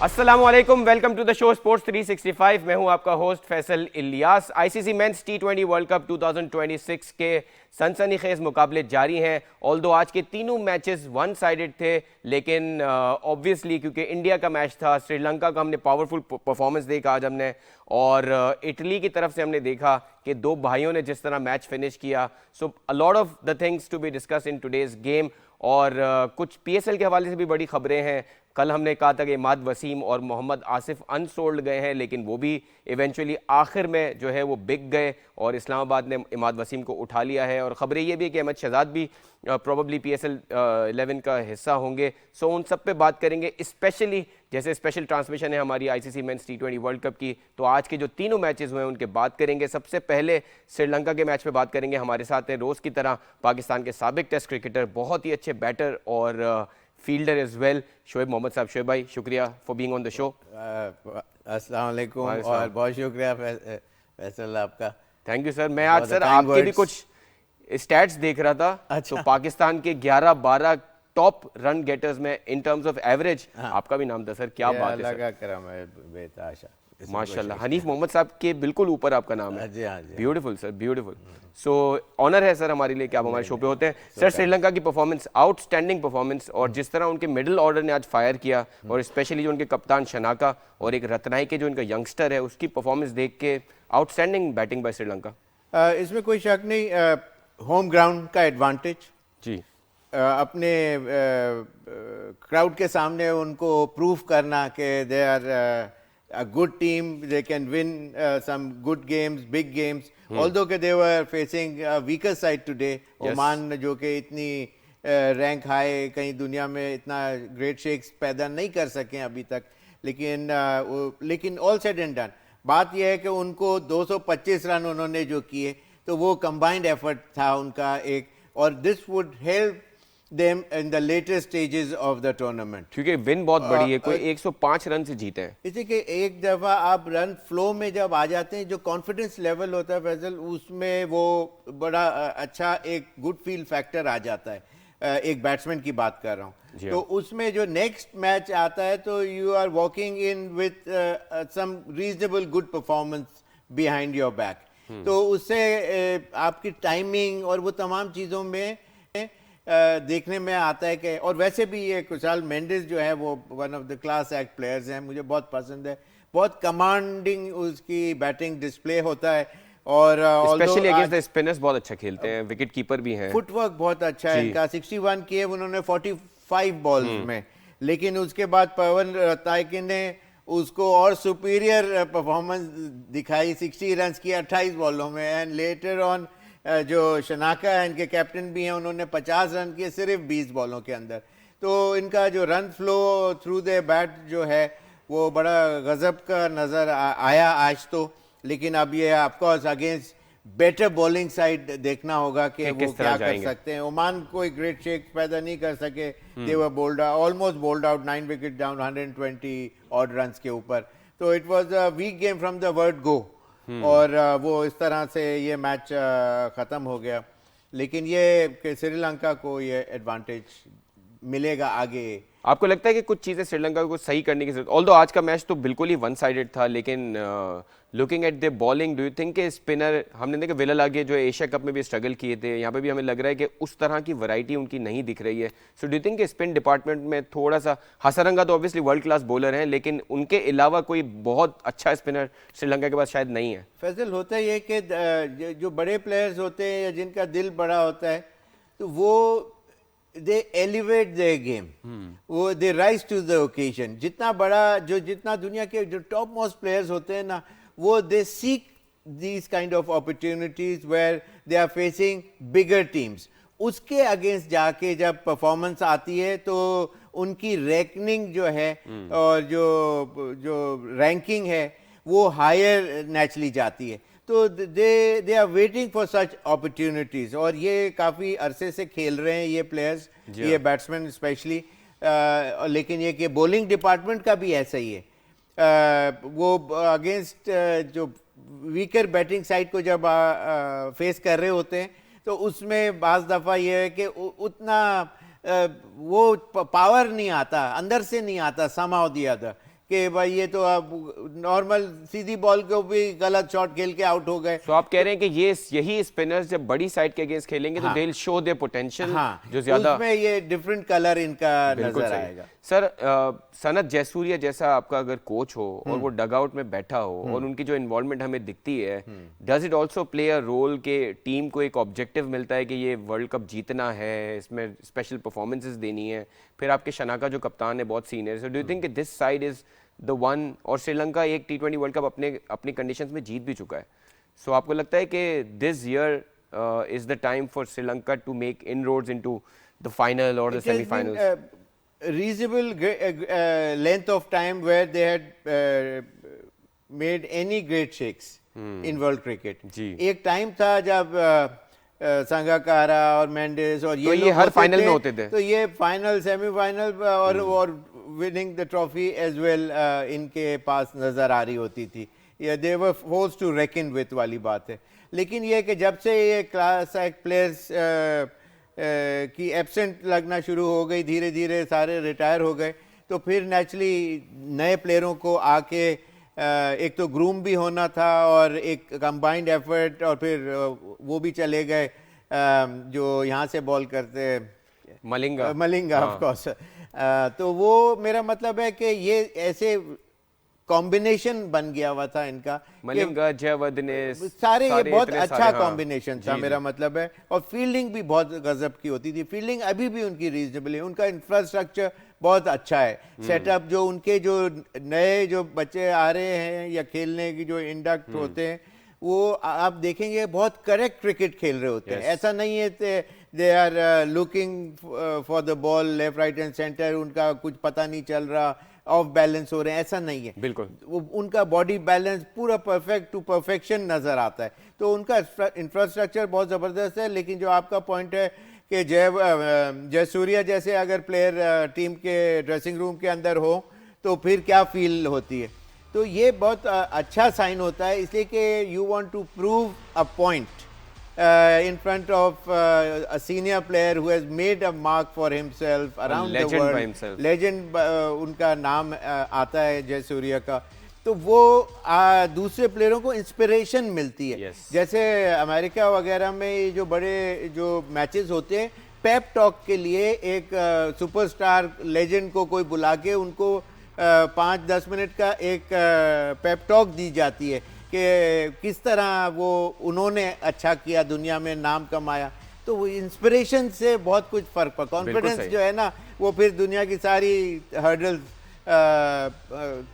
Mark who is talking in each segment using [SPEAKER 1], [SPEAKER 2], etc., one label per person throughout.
[SPEAKER 1] अस्सलामुअलैकुम, welcome to the show sports 365। मैं हूं आपका host Faisal Ilyas. ICC men's टी20 वर्ल्ड कप 2026 के सनसनीखेज मुकाबले जारी हैं। ऑल्दो आज के तीनों मैचेस वन साइडेड थे, लेकिन ऑब्वियसली क्योंकि इंडिया का मैच था, श्रीलंका का हमने पावरफुल परफॉर्मेंस देखा आज हमने, और इटली की तरफ से हमने देखा कि दो भाइयों ने जिस तरह मैच फिनिश किया। So a lot of the things to be discussed in today's game. और कुछ पीएसएल के हवाले से भी बड़ी खबरें हैं। कल हमने कहा था कि इमाद वसीम और मोहम्मद आसिफ अनसोल्ड गए हैं, लेकिन वो भी इवेंचुअली आखिर में जो है वो बिक गए और इस्लामाबाद ने इमाद वसीम को उठा लिया है। और ख़बरें ये भी है कि अहमद शहजाद भी प्रोबेबली पीएसएल 11 का हिस्सा होंगे। सो उन सब पे बात करेंगे, स्पेशली जैसे स्पेशल ट्रांसमिशन है हमारी आईसीसी मेंस टी20 वर्ल्ड कप की, तो आज के जो तीनों मैचेस हुए हैं उनके बात करेंगे। सबसे पहले श्रीलंका के मैच पे बात करेंगे। हमारे साथ हैं रोज़ की तरह पाकिस्तान के साबिक टेस्ट क्रिकेटर, बहुत ही अच्छे बैटर और fielder as well, Shoaib Mohammad साहब। शोएब भाई, शुक्रिया for being on the show.
[SPEAKER 2] अस्सलाम वालेकुम और बहुत शुक्रिया फैसल आपका।
[SPEAKER 1] Thank you sir. मैं आज सर आपके भी कुछ स्टैट्स देख रहा था।
[SPEAKER 2] अच्छा।
[SPEAKER 1] तो पाकिस्तान के 11-12 टॉप रन गेटर्स में इन टर्म्स ऑफ एवरेज आपका भी नाम था सर। क्या बात है सर,
[SPEAKER 2] अल्लाह का करम है, बेताशा
[SPEAKER 1] माशाल्लाह। हनीफ मोहम्मद साहब के बिल्कुल ऊपर आपका नाम है।
[SPEAKER 2] जी हाँ जी।
[SPEAKER 1] Beautiful sir, beautiful. So honour है सर हमारे लिए कि आप हमारे शो पे होते हैं। सर, श्रीलंका की परफॉर्मेंस, आउटस्टैंडिंग परफॉर्मेंस, और जिस तरह उनके मिडिल ऑर्डर ने आज फायर किया, और स्पेशली जो उनके कप्तान शनाका और एक रत्नाई के जो इनका यंगस्टर है उसकी परफॉर्मेंस देख के आउटस्टैंडिंग बैटिंग बाय श्रीलंका।
[SPEAKER 2] इसमें कोई शक नहीं, होम ग्राउंड का एडवांटेज
[SPEAKER 1] जी।
[SPEAKER 2] अपने क्राउड के सामने उनको प्रूव करना कि they are a good team, they can win some good games, big games. Although कि they were facing a weaker side today. Oman जो कि इतनी रैंक हाई कहीं दुनिया में इतना ग्रेट शेक्स पैदा नहीं कर सके अभी तक, लेकिन ऑल सेड एंड डन बात यह है कि उनको 225 रन उन्होंने जो किए तो वो कंबाइंड एफर्ट था उनका एक, और this would help them in the later stages of the tournament.
[SPEAKER 1] क्योंकि विन बहुत बड़ी है, कोई 105 रन से जीते हैं।
[SPEAKER 2] इसी कि एक दफ़ा आप रन फ्लो में जब आ जाते हैं, जो कॉन्फिडेंस लेवल होता है फैसल, उसमें वो बड़ा अच्छा एक गुड फील फैक्टर आ जाता है। एक बैट्समैन की बात कर रहा हूँ, तो उसमें जो नेक्स्ट मैच आता है तो you are walking in with some reasonable good performance behind your back, तो उससे आपकी टाइमिंग और वो तमाम चीज़ों में देखने में आता है कि, और वैसे भी ये कुशाल मेंडिस जो है वो one of the class act players हैं, मुझे बहुत पसंद है, बहुत कमांडिंग उसकी बैटिंग डिस्प्ले होता है, और
[SPEAKER 1] स्पेशली अगेंस्ट द स्पिनर्स बहुत अच्छा खेलते हैं, विकेट कीपर भी हैं,
[SPEAKER 2] फुटवर्क बहुत अच्छा है इनका। 61 किए उन्होंने 45 बॉल्स में, लेकिन उसके बाद पवन रताइकी ने उसको और सुपीरियर परफॉर्मेंस दिखाई, 60 रन किए 28 बॉलों में, एंड लेटर ऑन जो शनाका है इनके कैप्टन भी हैं, उन्होंने 50 रन किए सिर्फ 20 बॉलों के अंदर। तो इनका जो run flow through the bat जो है वो बड़ा गजब का नज़र आया आज तो, लेकिन अब ये of course against better bowling side देखना होगा कि वो क्या कर सकते हैं। ओमान कोई ग्रेट शेक पैदा नहीं कर सके, they were bowled almost bowled out, 9 wicket down 120 odd run के ऊपर, तो it was a weak game from the word go, और वो इस तरह से ये मैच ख़त्म हो गया। लेकिन ये कि श्रीलंका को ये एडवांटेज मिलेगा आगे।
[SPEAKER 1] आपको लगता है कि कुछ चीज़ें श्रीलंका को सही करने की जरूरत, ऑल्दो आज का मैच तो बिल्कुल ही वन साइडेड था, लेकिन looking at the bowling, do you think कि स्पिनर, हमने देखा विलल आगे जो एशिया कप में भी स्ट्रगल किए थे, यहाँ पे भी हमें लग रहा है कि उस तरह की वैरायटी उनकी नहीं दिख रही है। सो डू यू थिंक कि स्पिन डिपार्टमेंट में थोड़ा सा, हसरंगा तो ऑब्वियसली वर्ल्ड क्लास बॉलर हैं, लेकिन उनके अलावा कोई बहुत अच्छा स्पिनर श्रीलंका के पास शायद नहीं है।
[SPEAKER 2] फैसल होता ये कि जो बड़े प्लेयर्स होते हैं या जिनका दिल बड़ा होता है, तो वो they elevate their game, वो they rise to the occasion। जितना बड़ा जितना दुनिया के जो टॉप मोस्ट प्लेयर्स होते हैं ना, वो they seek these kind of opportunities where they are facing bigger teams। उसके अगेंस्ट जाके जब परफॉर्मेंस आती है तो उनकी रैंकिंग जो है और जो रैंकिंग है वो हायर नेचुरली जाती है, तो they are waiting for such opportunities, और ये काफ़ी अरसे से खेल रहे हैं ये प्लेयर्स, ये बैट्समैन स्पेशली, लेकिन ये कि बॉलिंग डिपार्टमेंट का भी ऐसा ही है। वो अगेंस्ट जो वीकर बैटिंग साइड को जब फेस कर रहे होते हैं तो उसमें बाज़ दफ़ा ये है कि उतना वो पावर नहीं आता, अंदर से नहीं आता, सम हाउ द अदर, कि भाई ये तो अब नॉर्मल सीधी बॉल को भी गलत शॉट खेल के आउट हो गए।
[SPEAKER 1] तो आप कह रहे हैं कि ये यही स्पिनर्स जब बड़ी साइड के अगेंस्ट खेलेंगे तो
[SPEAKER 2] हाँ,
[SPEAKER 1] they will show their potential,
[SPEAKER 2] हाँ,
[SPEAKER 1] जो ज्यादा
[SPEAKER 2] उसमें ये डिफरेंट कलर इनका
[SPEAKER 1] बिल्कुल
[SPEAKER 2] नजर
[SPEAKER 1] सही।
[SPEAKER 2] आएगा।
[SPEAKER 1] सर सनत जयसूर्या जैसा आपका अगर कोच हो और वो डग आउट में बैठा हो और उनकी जो इन्वॉल्वमेंट हमें दिखती है, does it also play a role के टीम को एक ऑब्जेक्टिव मिलता है कि ये वर्ल्ड कप जीतना है, इसमें स्पेशल परफॉर्मेंसेस देनी है, फिर आपके शनाका जो कप्तान है बहुत senior, so do you think this side is the one, और श्रीलंका एक T20 वर्ल्ड कप अपनी कंडीशंस में जीत भी चुका है, सो आपको लगता है कि this year is the time for Sri Lanka to make inroads into the final और the semifinals?
[SPEAKER 2] Reasonable length of time where they had made any great shakes in world cricket.
[SPEAKER 1] जी।
[SPEAKER 2] एक टाइम था जब संगाकारा और मेंडिस और
[SPEAKER 1] तो ये
[SPEAKER 2] लोग
[SPEAKER 1] हर
[SPEAKER 2] होते
[SPEAKER 1] फाइनल में होते थे।
[SPEAKER 2] तो ये फाइनल सेमीफाइनल और winning the trophy as well इनके पास नजर आ रही होती थी। ये they were forced to reckon with वाली बात है। लेकिन ये कि जब से ये क्लास एक्ट प्लेयर्स की एब्सेंट लगना शुरू हो गई, धीरे धीरे सारे रिटायर हो गए, तो फिर नेचुरली नए प्लेयरों को आके एक तो ग्रूम भी होना था और एक कंबाइंड एफर्ट, और फिर वो भी चले गए जो यहाँ से बॉल करते मलिंगा ऑफ कोर्स। तो वो मेरा मतलब है कि ये ऐसे कॉम्बिनेशन बन गया हुआ था इनका,
[SPEAKER 1] मलिंगा, जयवर्धने,
[SPEAKER 2] सारे ये बहुत
[SPEAKER 1] इतने
[SPEAKER 2] अच्छा
[SPEAKER 1] सारे, हाँ।
[SPEAKER 2] कॉम्बिनेशन था, मेरा मतलब है। और फील्डिंग भी बहुत गजब की होती थी, फील्डिंग अभी भी उनकी रीजनेबल है, उनका इंफ्रास्ट्रक्चर बहुत अच्छा है, सेटअप जो उनके जो नए जो बच्चे आ रहे हैं या खेलने की जो इंडक्ट होते हैं, वो आप देखेंगे बहुत करेक्ट क्रिकेट खेल रहे होते हैं। ऐसा नहीं है they are looking for the ball left right and centre, उनका कुछ पता नहीं चल रहा, ऑफ बैलेंस हो रहे हैं, ऐसा नहीं है।
[SPEAKER 1] बिल्कुल
[SPEAKER 2] उनका बॉडी बैलेंस पूरा परफेक्ट टू परफेक्शन नजर आता है। तो उनका इंफ्रास्ट्रक्चर बहुत ज़बरदस्त है। लेकिन जो आपका पॉइंट है कि जयसूर्या जैसे अगर प्लेयर टीम के ड्रेसिंग रूम के अंदर हो तो फिर क्या फील होती है, तो ये बहुत अच्छा साइन होता है, इसलिए कि you want to prove a point in front of a senior player who has made a mark for himself around the world.
[SPEAKER 1] by himself.
[SPEAKER 2] Legend उनका नाम आता है जयसूर्या का, तो वो दूसरे प्लेयरों को इंस्पिरेशन मिलती है।
[SPEAKER 1] Yes.
[SPEAKER 2] जैसे अमेरिका वगैरह में जो बड़े जो मैचेस होते हैं, पेप टॉक के लिए एक सुपरस्टार लेजेंड को कोई बुला के उनको 5-10 मिनट का एक पेप टॉक दी जाती है कि किस तरह वो उन्होंने अच्छा किया, दुनिया में नाम कमाया। तो वो इंस्पिरेशन से बहुत कुछ फर्क पड़ा। कॉन्फिडेंस जो है ना, वो फिर दुनिया की सारी हर्डल्स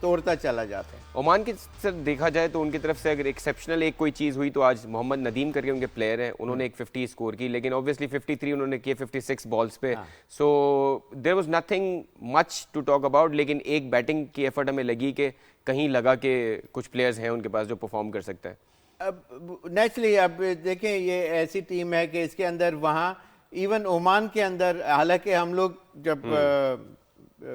[SPEAKER 2] तोड़ता चला जाता है।
[SPEAKER 1] ओमान की सर देखा जाए तो उनकी तरफ से अगर एक्सेप्शनल एक कोई चीज़ हुई तो आज मोहम्मद नदीम करके उनके प्लेयर हैं, उन्होंने एक 50 स्कोर की, लेकिन ऑब्वियसली 53 उन्होंने किए 56 बॉल्स पे, so there was nothing much to talk about. लेकिन एक बैटिंग की एफर्ट हमें लगी कि कहीं लगा कि कुछ प्लेयर्स हैं उनके पास जो परफॉर्म कर सकते हैं।
[SPEAKER 2] अब नेचुरली अब देखें, ये ऐसी टीम है कि इसके अंदर वहाँ इवन ओमान के अंदर, हालांकि हम लोग जब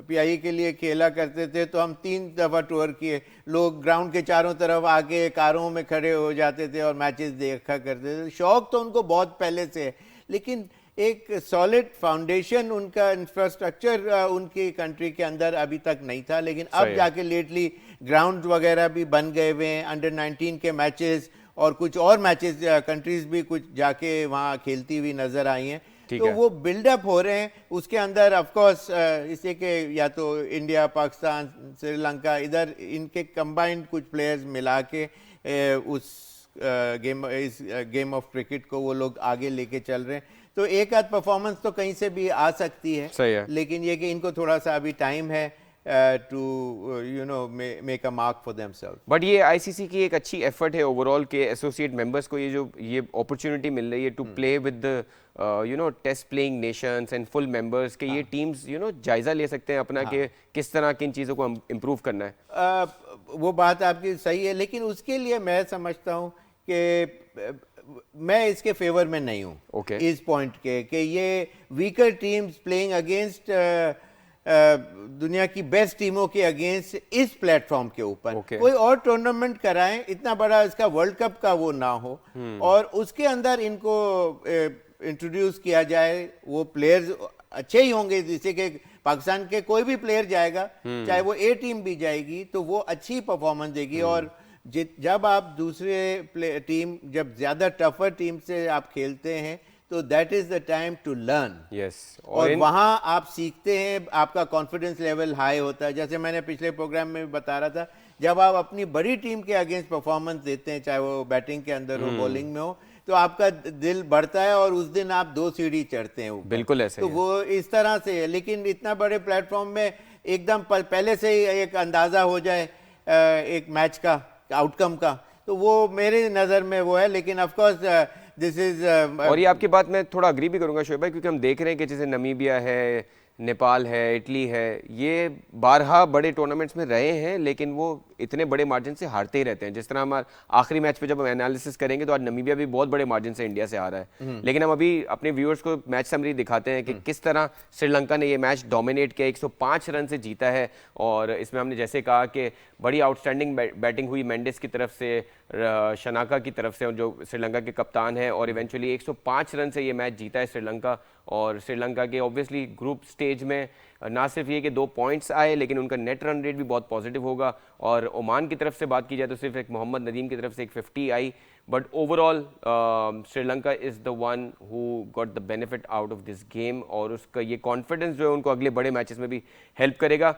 [SPEAKER 2] PIE के लिए खेला करते थे तो हम 3 दफ़ा टूर किए, लोग ग्राउंड के चारों तरफ आके कारों में खड़े हो जाते थे और मैचेस देखा करते थे। शौक तो उनको बहुत पहले से है, लेकिन एक सॉलिड फाउंडेशन उनका इंफ्रास्ट्रक्चर उनकी कंट्री के अंदर अभी तक नहीं था। लेकिन अब जाके लेटली ग्राउंड वगैरह भी बन गए हुए हैं, अंडर 19 के मैचेस और कुछ और मैचेस कंट्रीज भी कुछ जाके वहाँ खेलती हुई नजर आई हैं। तो वो बिल्डअप हो रहे हैं। उसके अंदर ऑफ कोर्स इससे कि या तो इंडिया, पाकिस्तान, श्रीलंका, इधर इनके कंबाइंड कुछ प्लेयर्स मिला के इस गेम ऑफ क्रिकेट को वो लोग आगे लेके चल रहे हैं। तो एक आध परफॉर्मेंस तो कहीं से भी आ सकती है,
[SPEAKER 1] सही है।
[SPEAKER 2] लेकिन ये कि इनको थोड़ा सा अभी टाइम है to you know make a mark for themselves.
[SPEAKER 1] But ये आईसीसी की एक अच्छी एफर्ट है ओवरऑल के एसोसिएट मेंबर्स को ये अपॉर्चुनिटी मिल रही है to play with test playing nations and full members के ये टीम्स जायजा ले सकते हैं अपना कि किस तरह किन चीज़ों को इम्प्रूव करना है।
[SPEAKER 2] वो बात आपकी सही है, लेकिन उसके लिए मैं समझता हूँ कि मैं इसके फेवर में नहीं हूँ इस पॉइंट के कि ये वीकर टीम्स प्लेइंग अगेंस्ट दुनिया की बेस्ट टीमों के अगेंस्ट इस प्लेटफॉर्म के ऊपर कोई और टूर्नामेंट कराएं, इतना बड़ा इसका वर्ल्ड कप का वो ना हो, और उसके अंदर इनको इंट्रोड्यूस किया जाए। वो प्लेयर्स अच्छे ही होंगे, जैसे कि पाकिस्तान के कोई भी प्लेयर जाएगा, चाहे वो ए टीम भी जाएगी, तो वो अच्छी परफॉर्मेंस देगी। और जब आप दूसरे टीम, जब ज्यादा टफर टीम से आप खेलते हैं, तो that is the time to learn.
[SPEAKER 1] Yes,
[SPEAKER 2] और वहां आप सीखते हैं, आपका कॉन्फिडेंस लेवल हाई होता है। जैसे मैंने पिछले प्रोग्राम में भी बता रहा था, जब आप अपनी बड़ी टीम के अगेंस्ट परफॉर्मेंस देते हैं, चाहे वो बैटिंग के अंदर हो, बॉलिंग में हो, तो आपका दिल बढ़ता है और उस दिन आप 2 सीढ़ी चढ़ते हैं ऊपर।
[SPEAKER 1] बिल्कुल ऐसे
[SPEAKER 2] तो
[SPEAKER 1] ही है।
[SPEAKER 2] वो इस तरह से है। लेकिन इतना बड़े प्लेटफॉर्म में एकदम पहले से ही एक अंदाजा हो जाए एक मैच का आउटकम का, तो वो मेरे नज़र में वो है। लेकिन ऑफ कोर्स दिस इज
[SPEAKER 1] और ये आपकी बात मैं थोड़ा अग्री भी करूंगा शोएब भाई, क्योंकि हम देख रहे हैं कि जैसे नमीबिया है, नेपाल है, इटली है, ये बारहा बड़े टूर्नामेंट्स में रहे हैं, लेकिन वो इतने बड़े मार्जिन से हारते ही रहते हैं। जिस तरह हमारे आखिरी मैच पे जब हम एनालिसिस करेंगे तो आज नमीबिया भी बहुत बड़े मार्जिन से इंडिया से हारा है, लेकिन हम अभी अपने व्यूअर्स को मैच समरी दिखाते हैं कि किस तरह श्रीलंका ने ये मैच डोमिनेट किया, 105 रन से जीता है। और इसमें हमने जैसे कहा कि बड़ी आउटस्टैंडिंग बैटिंग हुई मेंडिस की तरफ से, शनाका की तरफ से, जो श्रीलंका के कप्तान हैं, और इवेंचुअली 105 रन से ये मैच जीता है श्रीलंका। और श्रीलंका के ऑब्वियसली ग्रुप स्टेज में ना सिर्फ ये कि 2 पॉइंट्स आए, लेकिन उनका नेट रन रेट भी बहुत पॉजिटिव होगा। और ओमान की तरफ से बात की जाए तो सिर्फ एक मोहम्मद नदीम की तरफ से एक 50 आई, but overall Sri Lanka is the one who got the benefit out of this game, और उसका ये कॉन्फिडेंस जो है उनको अगले बड़े मैचेस में भी हेल्प करेगा।